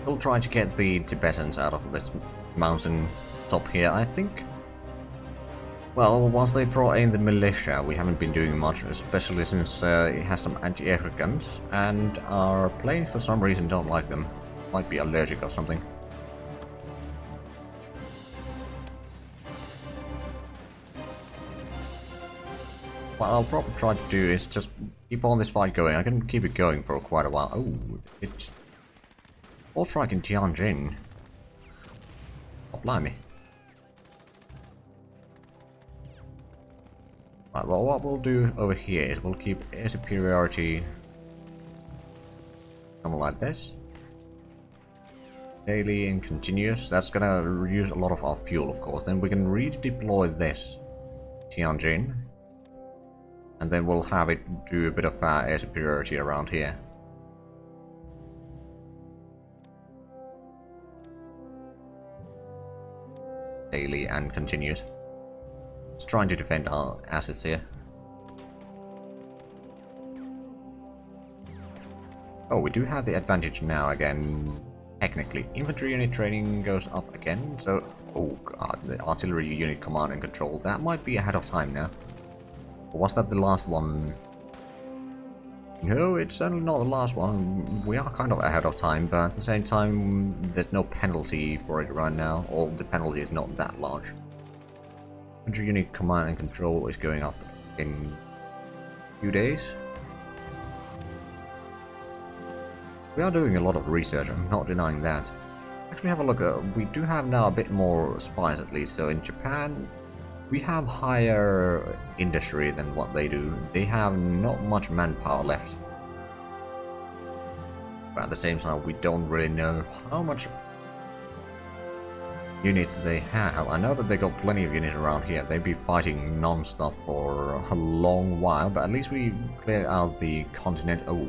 We'll try to get the Tibetans out of this mountain top here, I think. Well, once they brought in the militia, we haven't been doing much, especially since it has some anti-aircraft guns, and our planes for some reason don't like them. Might be allergic or something. What I'll probably try to do is just keep on this fight going. I can keep it going for quite a while. Oh, it's all strike in Tianjin. Oh, blimey. Right, well, what we'll do over here is we'll keep air superiority something like this. Daily and continuous. That's gonna use a lot of our fuel, of course. Then we can redeploy this Tianjin. And then we'll have it do a bit of air superiority around here. Daily and continuous. It's trying to defend our assets here. Oh, we do have the advantage now again. Technically, infantry unit training goes up again. So, oh god, the artillery unit command and control, that might be ahead of time now. Or was that the last one? No, it's certainly not the last one. We are kind of ahead of time, but at the same time, there's no penalty for it right now, or the penalty is not that large. Infantry unit command and control is going up in a few days. We are doing a lot of research, I'm not denying that. Actually, have a look. We do have now a bit more spies at least, so in Japan we have higher industry than what they do. They have not much manpower left. But at the same time, we don't really know how much units they have. I know that they got plenty of units around here. They've been fighting non-stop for a long while, but at least we cleared out the continent. Oh.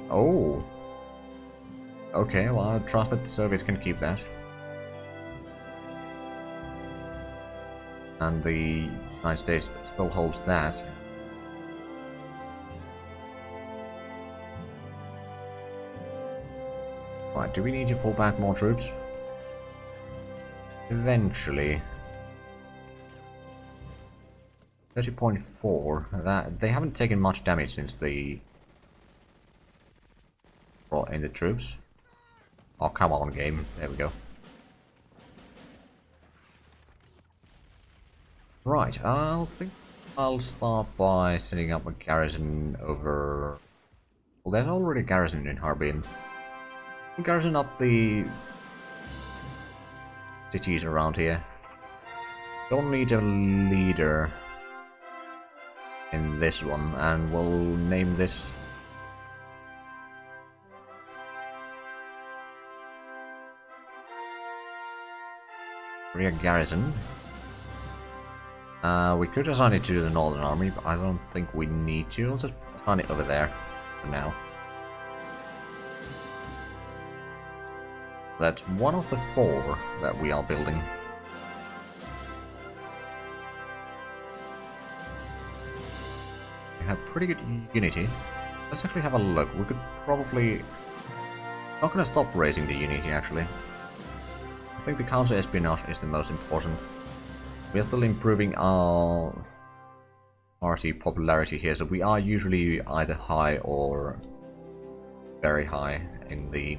Oh. Okay, well, I trust that the Soviets can keep that. And the United States still holds that. Right, do we need to pull back more troops? Eventually. 30.4. That they haven't taken much damage since the brought in the troops. Oh, come on, game. There we go. Right, I think I'll start by setting up a garrison over... Well, there's already a garrison in Harbin. We'll garrison up the cities around here. Don't need a leader in this one, and we'll name this... Rear Garrison. We could assign it to the Northern Army, but I don't think we need to. I'll just assign it over there for now. That's one of the 4 that we are building. We have pretty good unity. Let's actually have a look. We could probably... Not gonna stop raising the unity, actually. I think the counter-espionage is the most important. We are still improving our party popularity here, so we are usually either high or very high in the...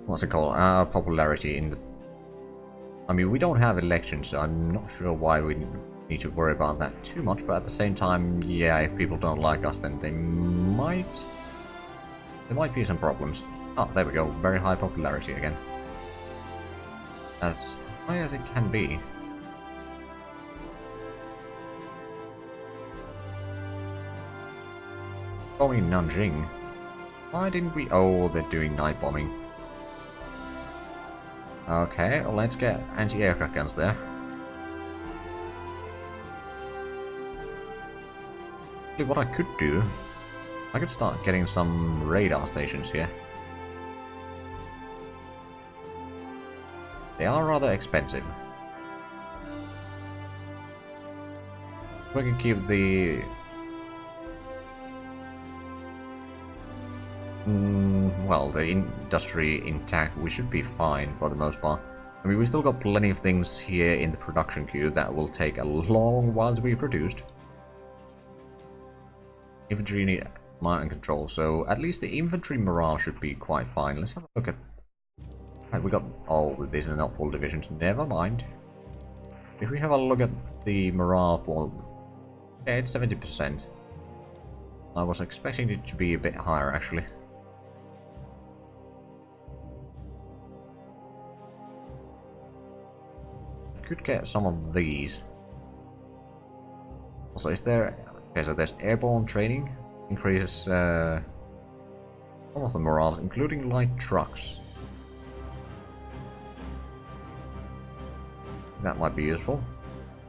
What's it called? Popularity in the... I mean, we don't have elections, so I'm not sure why we need to worry about that too much, but at the same time, yeah, if people don't like us, then there might be some problems. Oh, there we go. Very high popularity again. As high as it can be. Bombing Nanjing. Why didn't we... Oh, they're doing night bombing. Okay, well, let's get anti-aircraft guns there. What I could do... I could start getting some radar stations here. They are rather expensive. We can keep the Well, the industry intact, we should be fine for the most part. I mean, we still got plenty of things here in the production queue that will take a long while to be produced. Infantry need command and control, so at least the infantry morale should be quite fine. Let's have a look at... Right, we got... Oh, these are not full divisions. Never mind. If we have a look at the morale for... Yeah, it's 70%. I was expecting it to be a bit higher, actually. Could get some of these. Also, is there... Okay, so there's airborne training. Increases some of the morales, including light trucks. That might be useful.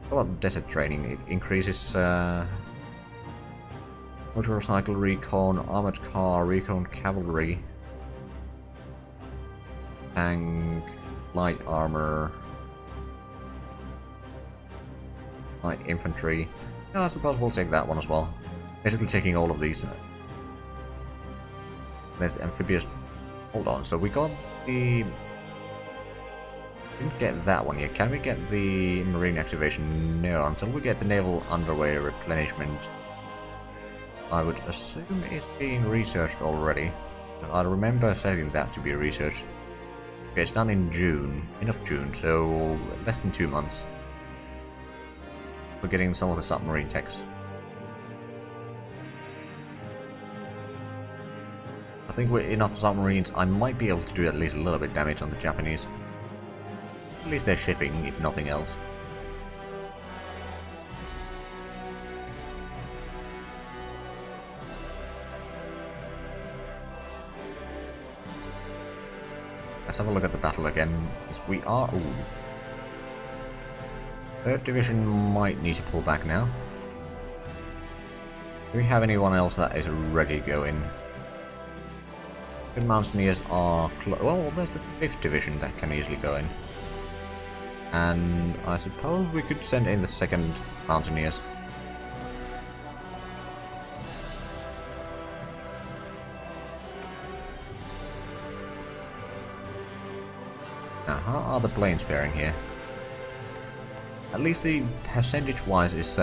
What about desert training? It increases motorcycle recon, armored car, recon cavalry, tank, light armor, light infantry. Yeah, I suppose we'll take that one as well. Basically taking all of these. There's the amphibious... Hold on, so we got the... Didn't get that one yet. Can we get the marine activation? No, until we get the naval underway replenishment. I would assume it's being researched already. I remember setting that to be researched. Okay, it's done in June, end of June, so less than 2 months. We're getting some of the submarine techs. I think with enough submarines, I might be able to do at least a little bit damage on the Japanese. At least they're shipping, if nothing else. Let's have a look at the battle again, since we are... Ooh. 3rd Division might need to pull back now. Do we have anyone else that is ready to go in? Good Mountaineers are... Well, there's the 5th Division that can easily go in. And I suppose we could send in the 2nd Mountaineers. Now, how are the planes faring here? At least the percentage-wise is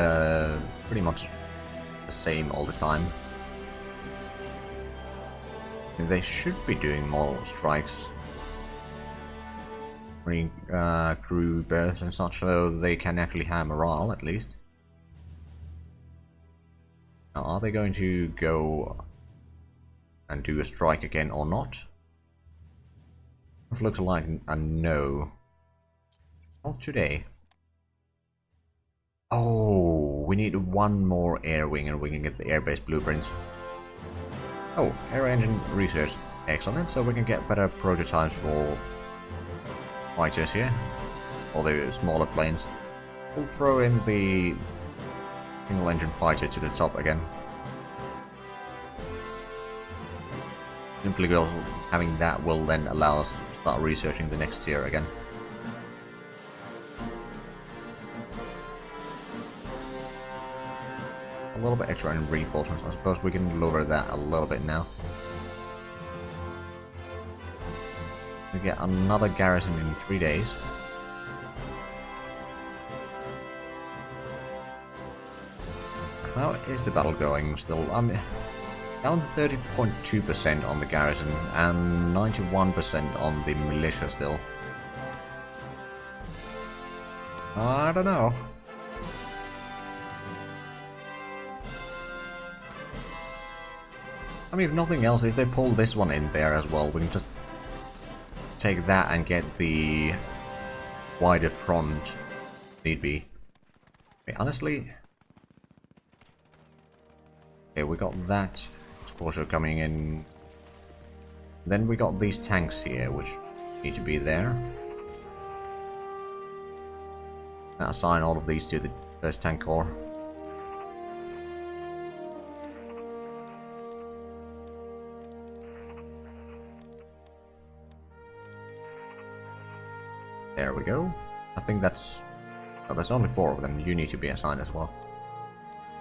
pretty much the same all the time. They should be doing more strikes. Crew berths and such, so they can actually have morale at least. Now, are they going to go and do a strike again or not? It looks like a no. Not today. Oh, we need one more air wing and we can get the airbase blueprints. Oh, air engine research. Excellent, so we can get better prototypes for fighters here. All the smaller planes. We'll throw in the single engine fighter to the top again. Simply because having that will then allow us to start researching the next tier again. A little bit extra in reinforcements. I suppose we can lower that a little bit now. We get another garrison in 3 days. How is the battle going still? I'm down to 30.2% on the garrison and 91% on the militia still. I don't know. I mean, if nothing else, if they pull this one in there as well, we can just take that and get the wider front, need be. Okay, honestly... Okay, we got that exposure coming in. Then we got these tanks here, which need to be there. Now assign all of these to the first tank corps. There we go. I think that's... Oh, there's only 4 of them. You need to be assigned as well.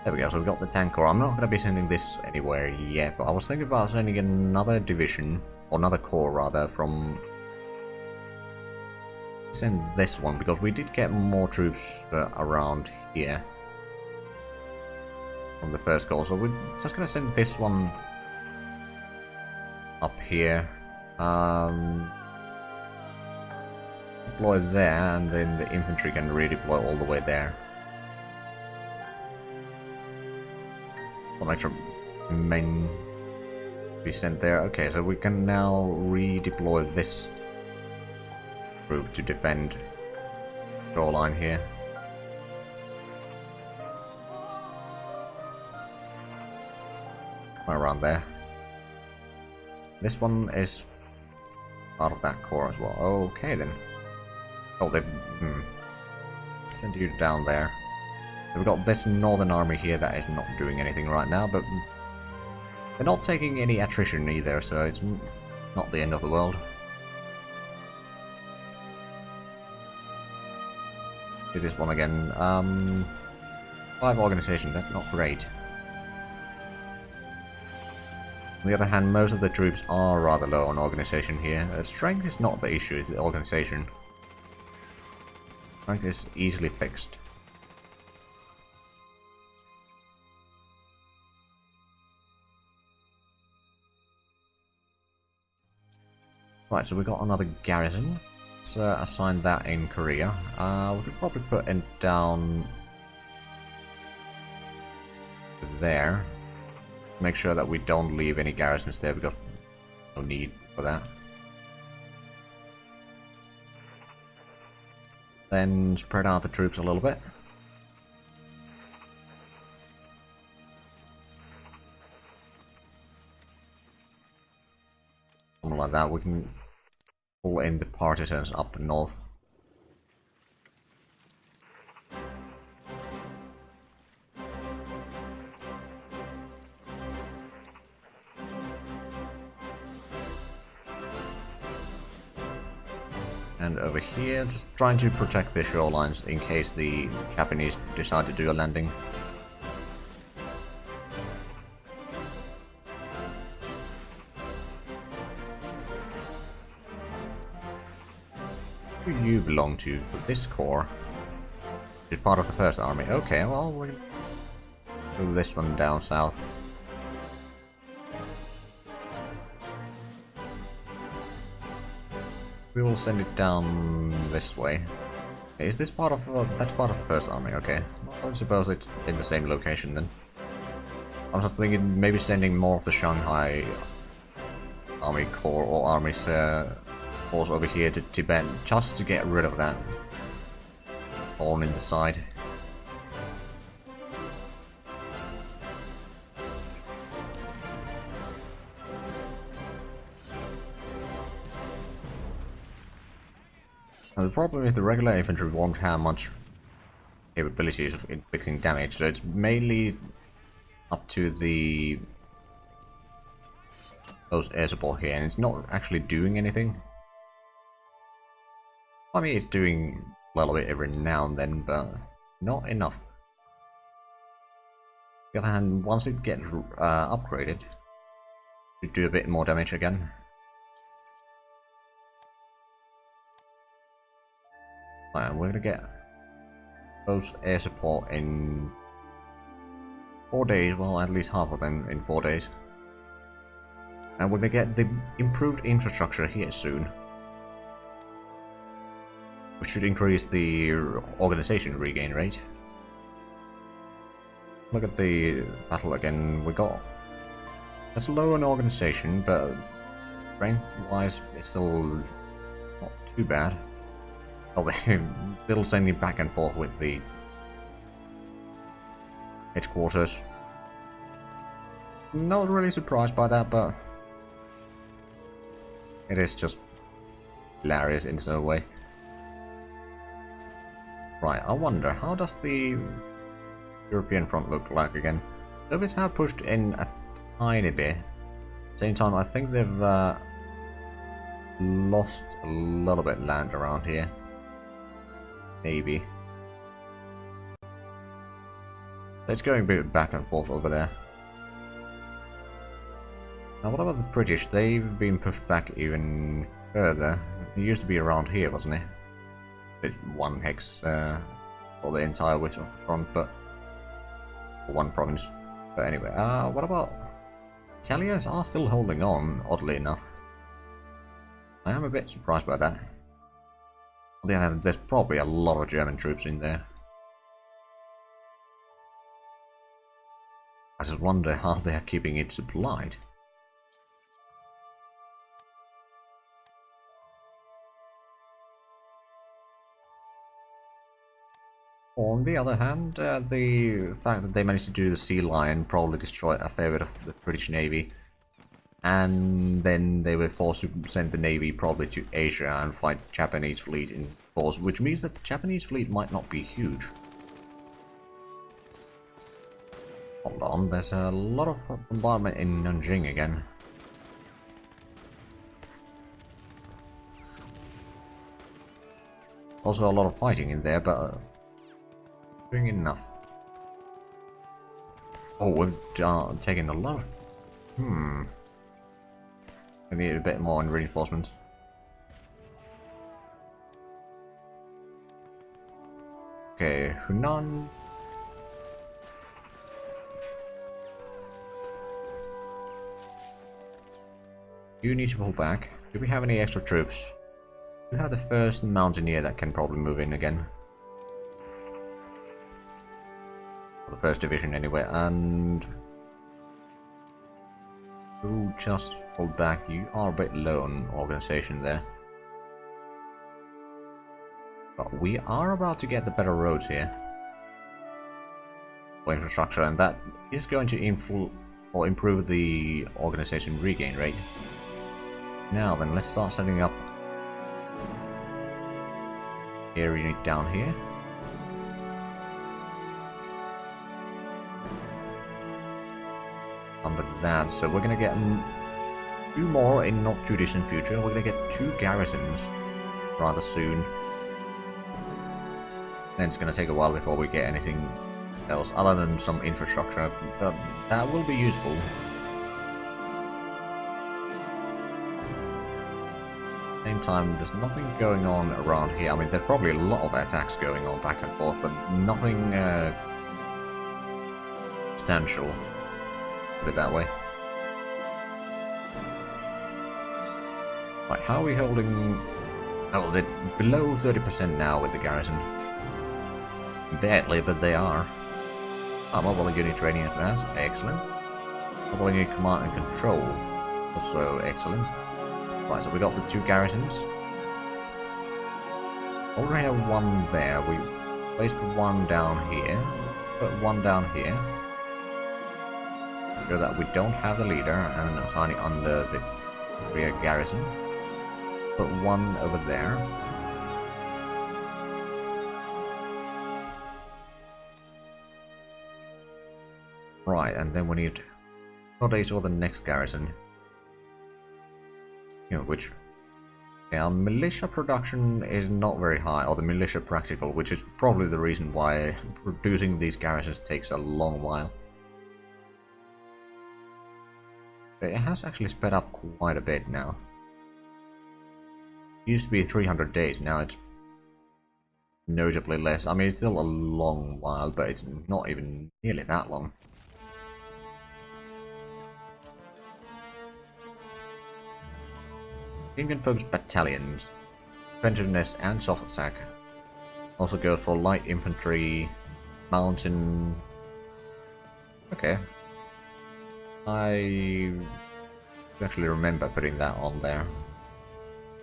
There we go, so we've got the tank corps. I'm not going to be sending this anywhere yet, but I was thinking about sending another division, or another corps rather, from... Send this one, because we did get more troops around here from the first goal, so we're just going to send this one up here. Deploy there, and then the infantry can redeploy all the way there. Some extra men be sent there. Okay, so we can now redeploy this group to defend shoreline here. Around there. This one is part of that corps as well. Okay then. Oh, they send you down there. We've got this northern army here that is not doing anything right now, but they're not taking any attrition either, so it's not the end of the world. Do this one again. 5 organization, that's not great. On the other hand, most of the troops are rather low on organization here. Strength is not the issue, it's the organization. Strength is easily fixed. Right, so we got another garrison. Let's assign that in Korea. We could probably put it down there. Make sure that we don't leave any garrisons there because no need for that. Then spread out the troops a little bit. Something like that. We can pull in the partisans up north. And over here, just trying to protect the shorelines in case the Japanese decide to do a landing. Who do you belong to? This corps is part of the first army. Okay, well, we'll do this one down south. We will send it down this way. Is this part of... that's part of the first army, okay. I suppose it's in the same location then. I was just thinking maybe sending more of the Shanghai Army Corps or armies force over here to Tibet just to get rid of that thorn in the side. Now the problem is the regular infantry won't have much capabilities of inflicting damage, so it's mainly up to the those air support here, and it's not actually doing anything. I mean, it's doing a little bit every now and then, but not enough. On the other hand, once it gets upgraded, it should do a bit more damage again. Right, and we're gonna get those air support in 4 days, well, at least half of them in 4 days. And we're gonna get the improved infrastructure here soon, which should increase the organization regain rate. Look at the battle again. We got... that's low in organization, but strength-wise, it's still not too bad. Well, they're still sending back and forth with the headquarters. Not really surprised by that, but it is just hilarious in its own way. Right, I wonder, how does the European front look like again? Soviets have pushed in a tiny bit. Same time, I think they've lost a little bit land around here. Maybe. It's going a bit back and forth over there. Now what about the British? They've been pushed back even further. It used to be around here, wasn't it? It's one hex for the entire width of the front, but for one province. But anyway, what about Zhateliers are still holding on, oddly enough. I am a bit surprised by that. On the other hand, there's probably a lot of German troops in there. I just wonder how they are keeping it supplied. On the other hand, the fact that they managed to do the Sea Lion probably destroyed a fair bit of the British Navy. And then they were forced to send the Navy probably to Asia and fight Japanese fleet in force, which means that the Japanese fleet might not be huge. Hold on, there's a lot of bombardment in Nanjing again. Also a lot of fighting in there, but doing enough. Oh, we've taken a lot of... We need a bit more in reinforcement. Okay, Hunan. You need to pull back. Do we have any extra troops? We have the first mountaineer that can probably move in again. The first division anyway, and... you just hold back. You are a bit low on organization there. But we are about to get the better roads here. For infrastructure, and that is going to improve the organization regain rate. Now then, let's start setting up air unit down here. Under that, so we're gonna get 2 more in not too distant future. We're gonna get 2 garrisons rather soon. And it's gonna take a while before we get anything else other than some infrastructure, but that will be useful. Same time, there's nothing going on around here. I mean, there's probably a lot of attacks going on back and forth, but nothing substantial. Put it that way. Right, how are we holding? Oh, they're below 30% now with the garrison. Badly, but they are. Mobile unit training advanced, excellent. Mobile unit command and control, also excellent. Right, so we got the 2 garrisons. Already have 1 there. We placed 1 down here. Put 1 down here. So that we don't have the leader and assign it under the rear garrison. Put 1 over there. Right, and then we need days for the next garrison. You know, which... yeah, militia production is not very high, or the militia practical, which is probably the reason why producing these garrisons takes a long while. It has actually sped up quite a bit now. It used to be 300 days, now it's notably less. I mean, it's still a long while, but it's not even nearly that long. Team can focus battalions, defensiveness and soft attack. Also goes for light infantry, mountain... okay. I actually remember putting that on there.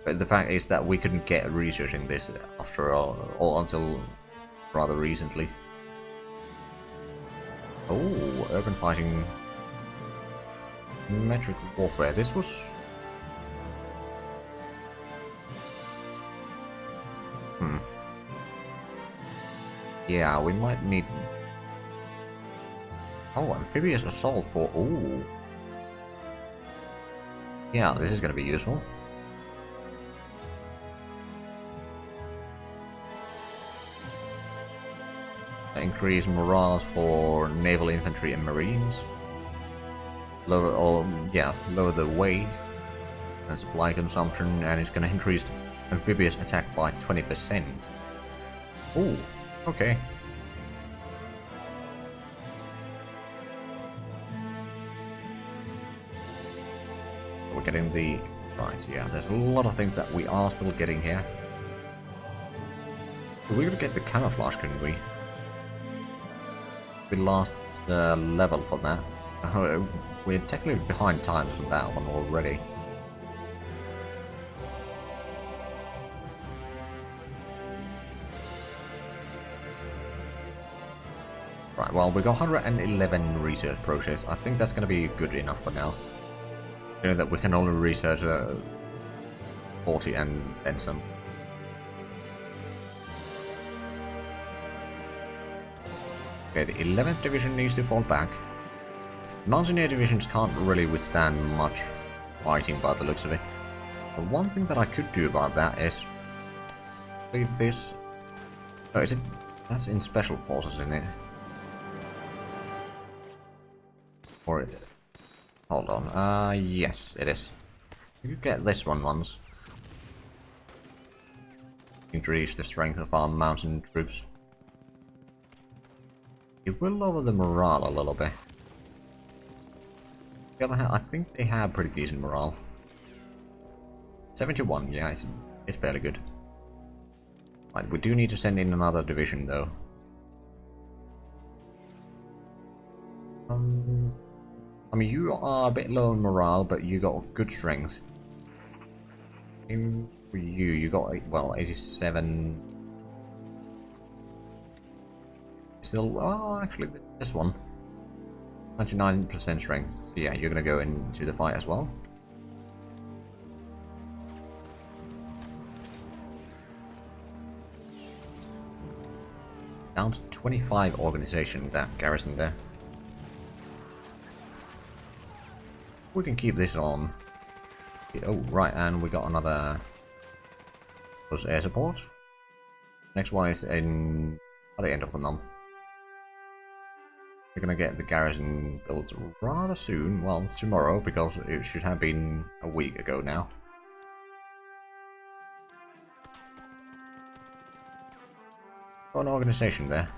But the fact is that we couldn't get researching this after all, or until rather recently. Oh, urban fighting... metric warfare. This was... yeah, we might need... oh, amphibious assault for... ooh. Yeah, this is going to be useful. Increase morale for naval infantry and marines. Lower the weight and supply consumption, and it's gonna increase amphibious attack by 20%. Oh, okay. We're getting the right. Yeah, there's a lot of things that we are still getting here. We could get the camouflage, couldn't we? We lost the level for that. We're technically behind time for that one already. Right, well, we got 111 research projects. I think that's going to be good enough for now. You know that we can only research 40 and then some. Okay, the 11th division needs to fall back. Mountaineer divisions can't really withstand much fighting by the looks of it. But one thing that I could do about that is leave this. Oh, is it? That's in special forces, isn't it? Or hold on. Yes, it is. You could get this one once. Increase the strength of our mountain troops. It will lower the morale a little bit. On the other hand, I think they have pretty decent morale. 71, yeah, it's fairly good. Right, we do need to send in another division though. I mean, you are a bit low in morale, but you got good strength. For you got, well, 87. Still, oh, actually, this one. 99% strength. So yeah, you're gonna go into the fight as well. Down to 25 organization, that garrison there. We can keep this on. Oh, right, and we got another air support. Next one is in at the end of the month. We're gonna get the garrison built rather soon. Well, tomorrow, because it should have been a week ago now. Got an organization there.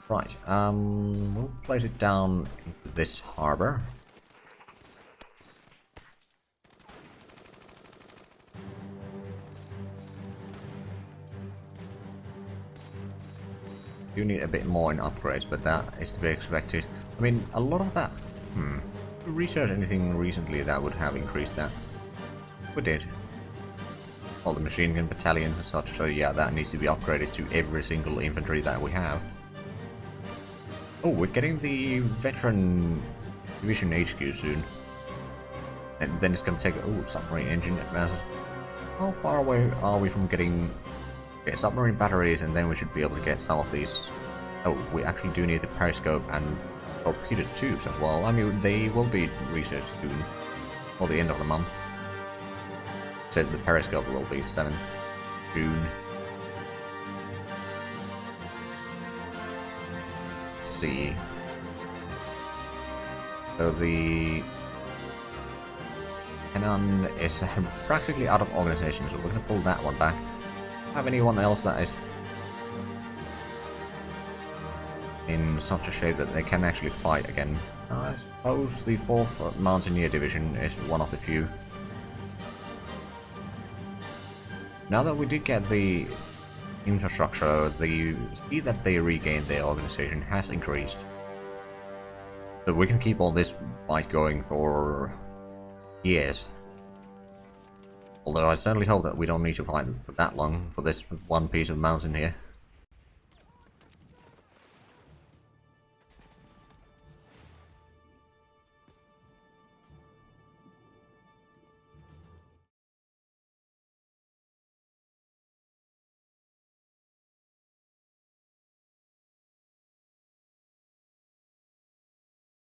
Right, we'll place it down into this harbor. Do need a bit more in upgrades, but that is to be expected. I mean, a lot of that. We researched anything recently that would have increased that? We did. All the machine gun battalions and such, so yeah, that needs to be upgraded to every single infantry that we have. Oh, we're getting the veteran division HQ soon. And then it's gonna take, oh, submarine engine advances. How far away are we from getting submarine batteries, and then we should be able to get some of these. Oh, we actually do need the periscope and torpedo tubes as well. I mean, they will be researched soon, or the end of the month. Said the periscope will be 7th June. Let's see. So the cannon is practically out of organization, so we're going to pull that one back. Have anyone else that is in such a shape that they can actually fight again? I suppose the 4th Mountaineer Division is one of the few. Now that we did get the infrastructure, the speed that they regained their organization has increased. So we can keep all this fight going for years. Although I certainly hope that we don't need to fight for that long for this one piece of mountain here.